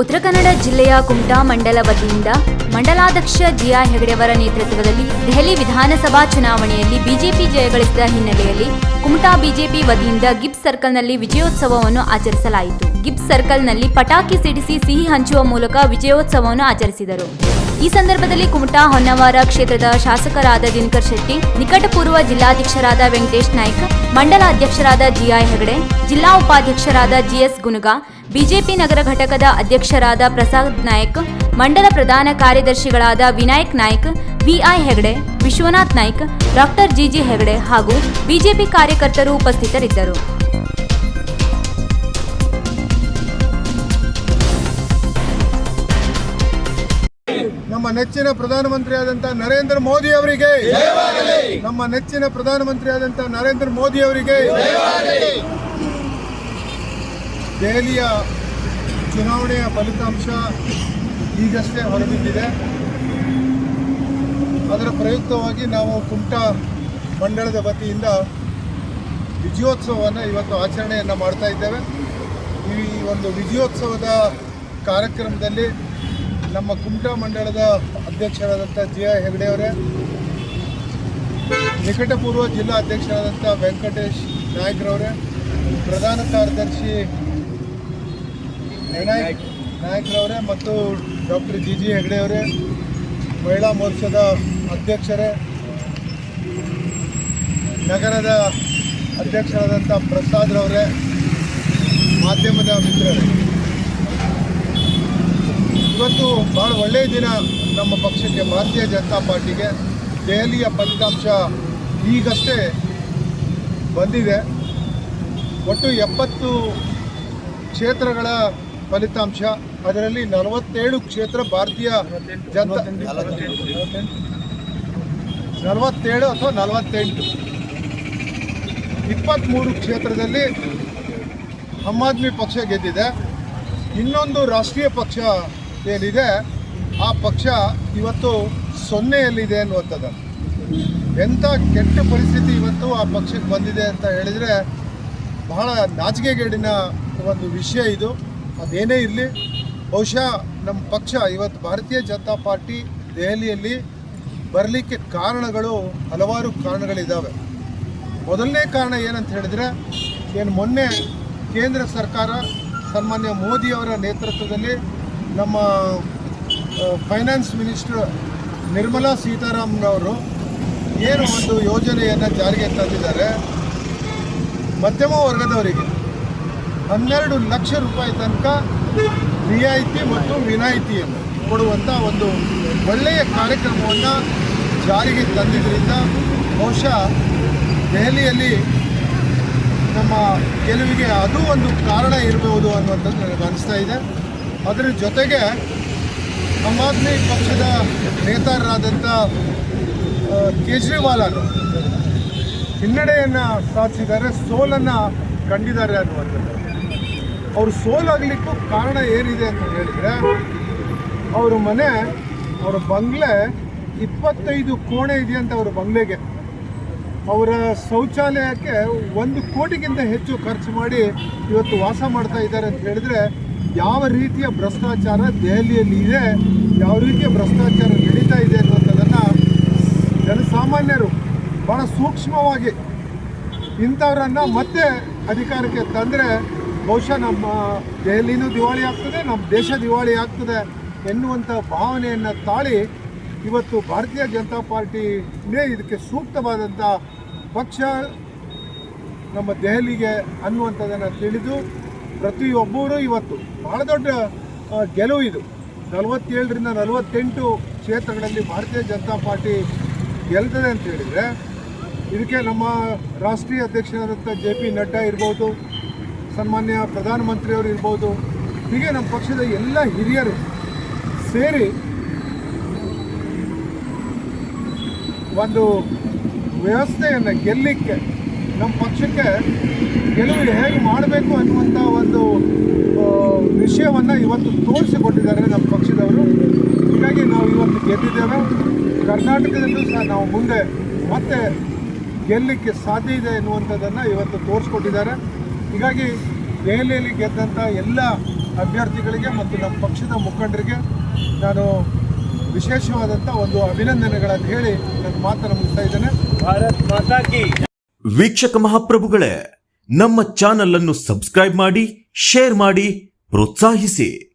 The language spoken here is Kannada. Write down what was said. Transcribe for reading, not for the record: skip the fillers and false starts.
ಉತ್ತರ ಕನ್ನಡ ಜಿಲ್ಲೆಯ ಕುಮಟಾ ಮಂಡಲ ವತಿಯಿಂದ ಮಂಡಲಾಧ್ಯಕ್ಷ ಜಿಯಾ ಹೆಗಡೆಯವರ ನೇತೃತ್ವದಲ್ಲಿ ದೆಹಲಿ ವಿಧಾನಸಭಾ ಚುನಾವಣೆಯಲ್ಲಿ ಬಿಜೆಪಿ ಜಯಗಳಿಸಿದ ಹಿನ್ನೆಲೆಯಲ್ಲಿ ಕುಮಟಾ ಬಿಜೆಪಿ ವತಿಯಿಂದ ಗಿಬ್ಸ್ ಸರ್ಕಲ್ನಲ್ಲಿ ವಿಜಯೋತ್ಸವವನ್ನು ಆಚರಿಸಲಾಯಿತು. ಗಿಬ್ಸ್ ಸರ್ಕಲ್ನಲ್ಲಿ ಪಟಾಕಿ ಸಿಡಿಸಿ ಸಿಹಿ ಹಂಚುವ ಮೂಲಕ ವಿಜಯೋತ್ಸವವನ್ನು ಆಚರಿಸಿದರು. ಈ ಸಂದರ್ಭದಲ್ಲಿ ಕುಮಟಾ ಹೊನ್ನವಾರ ಕ್ಷೇತ್ರದ ಶಾಸಕರಾದ ದಿನಕರ್ ಶೆಟ್ಟಿ, ನಿಕಟಪೂರ್ವ ಜಿಲ್ಲಾಧ್ಯಕ್ಷರಾದ ವೆಂಕಟೇಶ್ ನಾಯ್ಕ, ಮಂಡಲ ಅಧ್ಯಕ್ಷರಾದ ಜಿಯಾ ಹೆಗಡೆ, ಜಿಲ್ಲಾ ಉಪಾಧ್ಯಕ್ಷರಾದ ಜಿಎಸ್ ಗುನುಗಾ, ಬಿಜೆಪಿ ನಗರ ಘಟಕದ ಅಧ್ಯಕ್ಷರಾದ ಪ್ರಸಾದ್ ನಾಯಕ್, ಮಂಡಲ ಪ್ರಧಾನ ಕಾರ್ಯದರ್ಶಿಗಳಾದ Vinayak Naik, Vi Hegde, Vishwanath Naik, doctor GG Hegde ಹಾಗೂ ಬಿಜೆಪಿ ಕಾರ್ಯಕರ್ತರು ಉಪಸ್ಥಿತರಿದ್ದರು. ನಮ್ಮ ನೆಚ್ಚಿನ ಪ್ರಧಾನಮಂತ್ರಿಯಾದಂಥ ನರೇಂದ್ರ ಮೋದಿ ಅವರಿಗೆ, ನಮ್ಮ ನೆಚ್ಚಿನ ಪ್ರಧಾನಮಂತ್ರಿಯಾದಂಥ ನರೇಂದ್ರ ಮೋದಿ ಅವರಿಗೆ. ದೆಹಲಿಯ ಚುನಾವಣೆಯ ಫಲಿತಾಂಶ ಈಗಷ್ಟೇ ಹೊರಬಿದ್ದಿದೆ. ಅದರ ಪ್ರಯುಕ್ತವಾಗಿ ನಾವು ಕುಮಟಾ ಮಂಡಳದ ವತಿಯಿಂದ ವಿಜಯೋತ್ಸವವನ್ನು ಇವತ್ತು ಆಚರಣೆಯನ್ನು ಮಾಡ್ತಾ ಇದ್ದೇವೆ. ಈ ಒಂದು ವಿಜಯೋತ್ಸವದ ಕಾರ್ಯಕ್ರಮದಲ್ಲಿ ನಮ್ಮ ಕುಮಟಾ ಮಂಡಳದ ಅಧ್ಯಕ್ಷರಾದಂಥ ಜಿಯಾ ಹೆಗಡೆ ಅವರೇ, ನಿಕಟಪೂರ್ವ ಜಿಲ್ಲಾ ಅಧ್ಯಕ್ಷರಾದಂಥ ವೆಂಕಟೇಶ್ ನಾಯ್ಕರವರೇ, ಪ್ರಧಾನ ಕಾರ್ಯದರ್ಶಿ ನಾಯ್ಕರವರೇ ಮತ್ತು ಡಾಕ್ಟರ್ ಜಿಜಿ ಹೆಗಡೆ ಅವರೇ, ಮಹಿಳಾ ಮೋರ್ಚಾದ ಅಧ್ಯಕ್ಷರೇ, ನಗರದ ಅಧ್ಯಕ್ಷರಾದಂಥ ಪ್ರಸಾದ್ರವರೇ, ಮಾಧ್ಯಮದ ಮಿತ್ರರೇ, ಇವತ್ತು ಭಾಳ ಒಳ್ಳೆಯ ದಿನ ನಮ್ಮ ಪಕ್ಷಕ್ಕೆ, ಭಾರತೀಯ ಜನತಾ ಪಾರ್ಟಿಗೆ. ದೆಹಲಿಯ ಫಲಿತಾಂಶ ಈಗಷ್ಟೇ ಬಂದಿದೆ. ಒಟ್ಟು 70 ಕ್ಷೇತ್ರಗಳ ಫಲಿತಾಂಶ. ಅದರಲ್ಲಿ 47 ಕ್ಷೇತ್ರ ಭಾರತೀಯ ಜನತಾ 47 ಅಥವಾ 48, 23 ಕ್ಷೇತ್ರದಲ್ಲಿ ಆಮ್ ಆದ್ಮಿ ಪಕ್ಷ ಗೆದ್ದಿದೆ. ಇನ್ನೊಂದು ರಾಷ್ಟ್ರೀಯ ಪಕ್ಷ ಏನಿದೆ ಆ ಪಕ್ಷ ಇವತ್ತು 0ಯಲ್ಲಿದೆ ಅನ್ನುವಂಥದ್ದು. ಎಂಥ ಕೆಟ್ಟ ಪರಿಸ್ಥಿತಿ ಇವತ್ತು ಆ ಪಕ್ಷಕ್ಕೆ ಬಂದಿದೆ ಅಂತ ಹೇಳಿದರೆ ಬಹಳ ನಾಚಿಕೆಗೇಡಿನ ಒಂದು ವಿಷಯ ಇದು. ಅದೇನೇ ಇರಲಿ, ಬಹುಶಃ ನಮ್ಮ ಪಕ್ಷ ಇವತ್ತು ಭಾರತೀಯ ಜನತಾ ಪಾರ್ಟಿ ದೆಹಲಿಯಲ್ಲಿ ಬರಲಿಕ್ಕೆ ಹಲವಾರು ಕಾರಣಗಳಿದ್ದಾವೆ. ಮೊದಲನೇ ಕಾರಣ ಏನಂತ ಹೇಳಿದರೆ, ಮೊನ್ನೆ ಕೇಂದ್ರ ಸರ್ಕಾರ ಸನ್ಮಾನ್ಯ ಮೋದಿಯವರ ನೇತೃತ್ವದಲ್ಲಿ ನಮ್ಮ ಫೈನಾನ್ಸ್ ಮಿನಿಸ್ಟರ್ ನಿರ್ಮಲಾ ಸೀತಾರಾಮನ್ ಏನು ಒಂದು ಯೋಜನೆಯನ್ನು ಜಾರಿಗೆ ತಂದಿದ್ದಾರೆ. ಮಧ್ಯಮ ವರ್ಗದವರಿಗೆ 12 ಲಕ್ಷ ರೂಪಾಯಿ ತನಕ ರಿಯಾಯಿತಿ ಮತ್ತು ವಿನಾಯಿತಿಯನ್ನು ಕೊಡುವಂಥ ಒಂದು ಒಳ್ಳೆಯ ಕಾರ್ಯಕ್ರಮವನ್ನು ಜಾರಿಗೆ ತಂದಿದ್ದರಿಂದ ಬಹುಶಃ ದೆಹಲಿಯಲ್ಲಿ ನಮ್ಮ ಗೆಲುವಿಗೆ ಅದು ಒಂದು ಕಾರಣ ಇರಬಹುದು ಅನ್ನುವಂಥದ್ದು ನನಗೆ ಅನಿಸ್ತಾ ಇದೆ. ಅದರ ಜೊತೆಗೆ ಆಮ್ ಆದ್ಮಿ ಪಕ್ಷದ ನೇತಾರರಾದಂಥ ಕೇಜ್ರಿವಾಲ್ ಅವರು ಹಿನ್ನಡೆಯನ್ನು ಸಾಧಿಸಿದ್ದಾರೆ, ಸೋಲನ್ನು ಕಂಡಿದ್ದಾರೆ ಅನ್ನುವಂಥದ್ದು. ಅವರು ಸೋಲಾಗಲಿಕ್ಕೂ ಕಾರಣ ಏನಿದೆ ಅಂತ ಹೇಳಿದರೆ, ಅವರ ಬಂಗ್ಲೆ 25 ಕೋಣೆ ಇದೆಯಂತ ಅವರ ಬಂಗ್ಲೆಗೆ. ಅವರ ಶೌಚಾಲಯಕ್ಕೆ 1 ಕೋಟಿಗಿಂತ ಹೆಚ್ಚು ಖರ್ಚು ಮಾಡಿ ಇವತ್ತು ವಾಸ ಮಾಡ್ತಾ ಇದ್ದಾರೆ ಅಂತ ಹೇಳಿದರೆ ಯಾವ ರೀತಿಯ ಭ್ರಷ್ಟಾಚಾರ ದೆಹಲಿಯಲ್ಲಿ ಇದೆ, ಯಾವ ರೀತಿಯ ಭ್ರಷ್ಟಾಚಾರ ನಡೀತಾ ಇದೆ ಅನ್ನುವಂಥದ್ದನ್ನು ಜನಸಾಮಾನ್ಯರು ಭಾಳ ಸೂಕ್ಷ್ಮವಾಗಿ ಇಂಥವರನ್ನು ಮತ್ತೆ ಅಧಿಕಾರಕ್ಕೆ ತಂದರೆ ಬಹುಶಃ ನಮ್ಮ ದೆಹಲಿನೂ ದಿವಾಳಿ ಆಗ್ತದೆ, ನಮ್ಮ ದೇಶ ದಿವಾಳಿ ಆಗ್ತದೆ ಎನ್ನುವಂಥ ಭಾವನೆಯನ್ನು ತಾಳಿ ಇವತ್ತು ಭಾರತೀಯ ಜನತಾ ಪಾರ್ಟಿನೇ ಇದಕ್ಕೆ ಸೂಕ್ತವಾದಂಥ ಪಕ್ಷ ನಮ್ಮ ದೆಹಲಿಗೆ ಅನ್ನುವಂಥದ್ದನ್ನು ತಿಳಿದು ಪ್ರತಿಯೊಬ್ಬರೂ ಇವತ್ತು ಬಹಳ ದೊಡ್ಡ ಗೆಲುವು ಇದು. 47ರಿಂದ 48 ಕ್ಷೇತ್ರಗಳಲ್ಲಿ ಭಾರತೀಯ ಜನತಾ ಪಾರ್ಟಿ ಗೆಲ್ತದೆ ಅಂತ ಹೇಳಿದರೆ ಇದಕ್ಕೆ ನಮ್ಮ ರಾಷ್ಟ್ರೀಯ ಅಧ್ಯಕ್ಷರಾದಂಥ JP ನಡ್ಡಾ ಇರ್ಬೋದು, ಸನ್ಮಾನ್ಯ ಪ್ರಧಾನಮಂತ್ರಿಯವರು ಇರ್ಬೋದು, ಹೀಗೆ ನಮ್ಮ ಪಕ್ಷದ ಎಲ್ಲ ಹಿರಿಯರು ಸೇರಿ ಒಂದು ವ್ಯವಸ್ಥೆಯನ್ನು ಗೆಲ್ಲಲಿಕ್ಕೆ, ನಮ್ಮ ಪಕ್ಷಕ್ಕೆ ಗೆಲುವು ಹೇಗೆ ಮಾಡಬೇಕು ಅನ್ನುವಂಥ ಒಂದು ವಿಷಯವನ್ನು ಇವತ್ತು ತೋರಿಸಿಕೊಟ್ಟಿದ್ದಾರೆ ನಮ್ಮ ಪಕ್ಷದವರು. ಹೀಗಾಗಿ ನಾವು ಇವತ್ತು ಗೆದ್ದಿದ್ದೇವೆ. ಕರ್ನಾಟಕದಲ್ಲೂ ಸಹ ನಾವು ಮುಂದೆ ಮತ್ತೆ ಗೆಲ್ಲಲಿಕ್ಕೆ ಸಾಧ್ಯ ಇದೆ ಎನ್ನುವಂಥದ್ದನ್ನು ಇವತ್ತು ತೋರಿಸ್ಕೊಟ್ಟಿದ್ದಾರೆ. ಹೀಗಾಗಿ ದೆಹಲಿಯಲ್ಲಿ ಗೆದ್ದಂಥ ಎಲ್ಲ ಅಭ್ಯರ್ಥಿಗಳಿಗೆ ಮತ್ತು ನಮ್ಮ ಪಕ್ಷದ ಮುಖಂಡರಿಗೆ ನಾನು ವಿಶೇಷವಾದಂಥ ಒಂದು ಅಭಿನಂದನೆಗಳನ್ನು ಹೇಳಿ ನನ್ನ ಮಾತನ್ನು ಮುಗಿಸ್ತಾ ಇದ್ದೇನೆ. ಭಾರತ್ ಮಾತಾ ಕಿ. ವೀಕ್ಷಕ ಮಹಾಪ್ರಭುಗಳೇ, ನಮ್ಮ ಚಾನಲ್ ಅನ್ನು ಸಬ್ಸ್ಕ್ರೈಬ್ ಮಾಡಿ, ಶೇರ್ ಮಾಡಿ, ಪ್ರೋತ್ಸಾಹಿಸಿ.